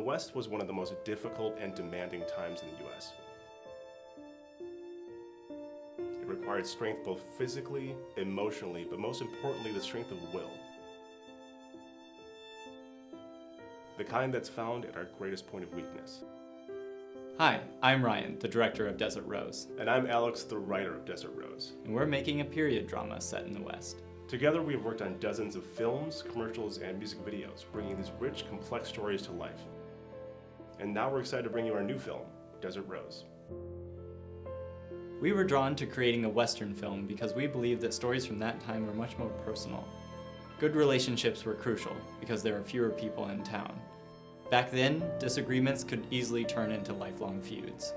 the West was one of the most difficult and demanding times in the US. It required strength both physically, emotionally, but most importantly, the strength of will. The kind that's found at our greatest point of weakness. Hi, I'm Ryan, the director of Desert Rose. And I'm Alex, the writer of Desert Rose. And we're making a period drama set in the West. Together, we have worked on dozens of films, commercials, and music videos, bringing these rich, complex stories to life. And now we're excited to bring you our new film, Desert Rose. We were drawn to creating a Western film because we believed that stories from that time were much more personal. Good relationships were crucial because there were fewer people in town. Back then, disagreements could easily turn into lifelong feuds.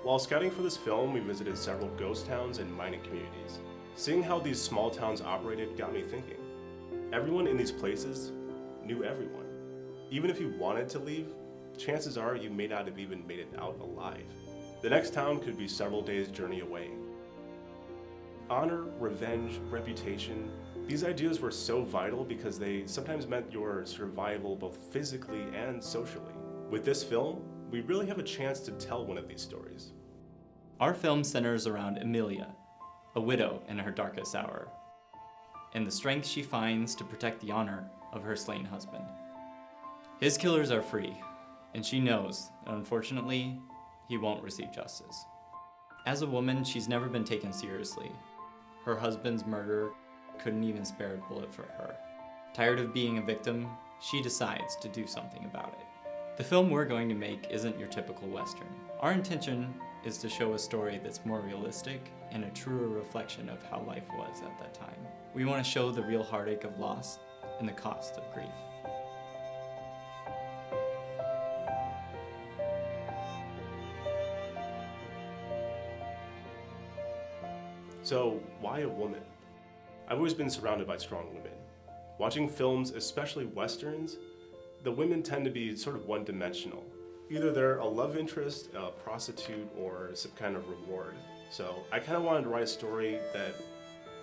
While scouting for this film, we visited several ghost towns and mining communities. Seeing how these small towns operated got me thinking. Everyone in these places knew everyone. Even if you wanted to leave, chances are you may not have even made it out alive. The next town could be several days' journey away. Honor, revenge, reputation, these ideas were so vital because they sometimes meant your survival both physically and socially. With this film, we really have a chance to tell one of these stories. Our film centers around Amelia, a widow in her darkest hour, and the strength she finds to protect the honor of her slain husband. His killers are free, and she knows that unfortunately, he won't receive justice. As a woman, she's never been taken seriously. Her husband's murder couldn't even spare a bullet for her. Tired of being a victim, she decides to do something about it. The film we're going to make isn't your typical Western. Our intention is to show a story that's more realistic and a truer reflection of how life was at that time. We want to show the real heartache of loss and the cost of grief. So, why a woman? I've always been surrounded by strong women. Watching films, especially Westerns, the women tend to be sort of one-dimensional. Either they're a love interest, a prostitute, or some kind of reward. So I kind of wanted to write a story that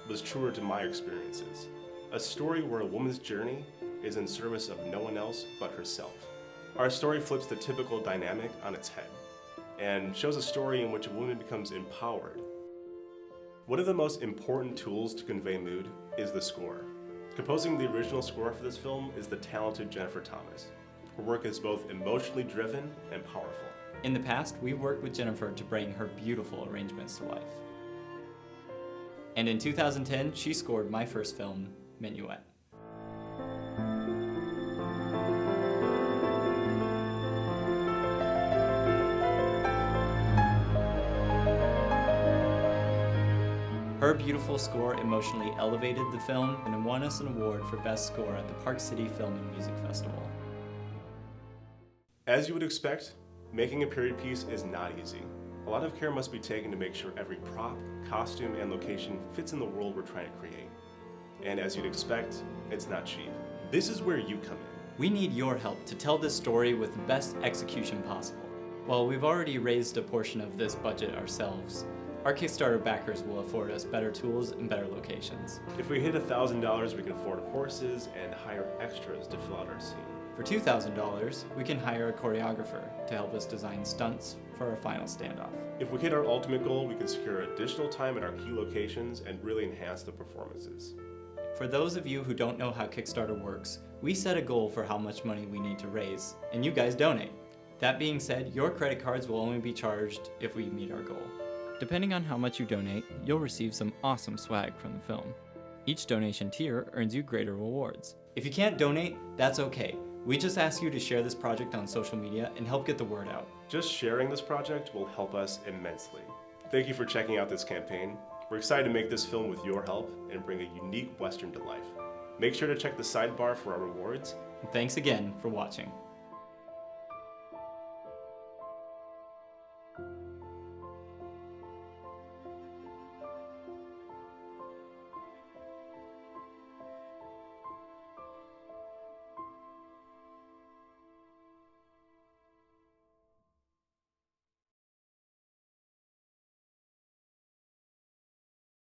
was truer to my experiences. A story where a woman's journey is in service of no one else but herself. Our story flips the typical dynamic on its head and shows a story in which a woman becomes empowered. One of the most important tools to convey mood is the score. Composing the original score for this film is the talented Jennifer Thomas. Her work is both emotionally driven and powerful. In the past, we've worked with Jennifer to bring her beautiful arrangements to life. And in 2010, she scored my first film, Minuet. Her beautiful score emotionally elevated the film and won us an award for Best Score at the Park City Film and Music Festival. As you would expect, making a period piece is not easy. A lot of care must be taken to make sure every prop, costume, and location fits in the world we're trying to create. And as you'd expect, it's not cheap. This is where you come in. We need your help to tell this story with the best execution possible. While we've already raised a portion of this budget ourselves, our Kickstarter backers will afford us better tools and better locations. If we hit $1,000, we can afford horses and hire extras to fill out our scene. For $2,000, we can hire a choreographer to help us design stunts for our final standoff. If we hit our ultimate goal, we can secure additional time at our key locations and really enhance the performances. For those of you who don't know how Kickstarter works, we set a goal for how much money we need to raise, and you guys donate. That being said, your credit cards will only be charged if we meet our goal. Depending on how much you donate, you'll receive some awesome swag from the film. Each donation tier earns you greater rewards. If you can't donate, that's okay. We just ask you to share this project on social media and help get the word out. Just sharing this project will help us immensely. Thank you for checking out this campaign. We're excited to make this film with your help and bring a unique Western to life. Make sure to check the sidebar for our rewards. And thanks again for watching.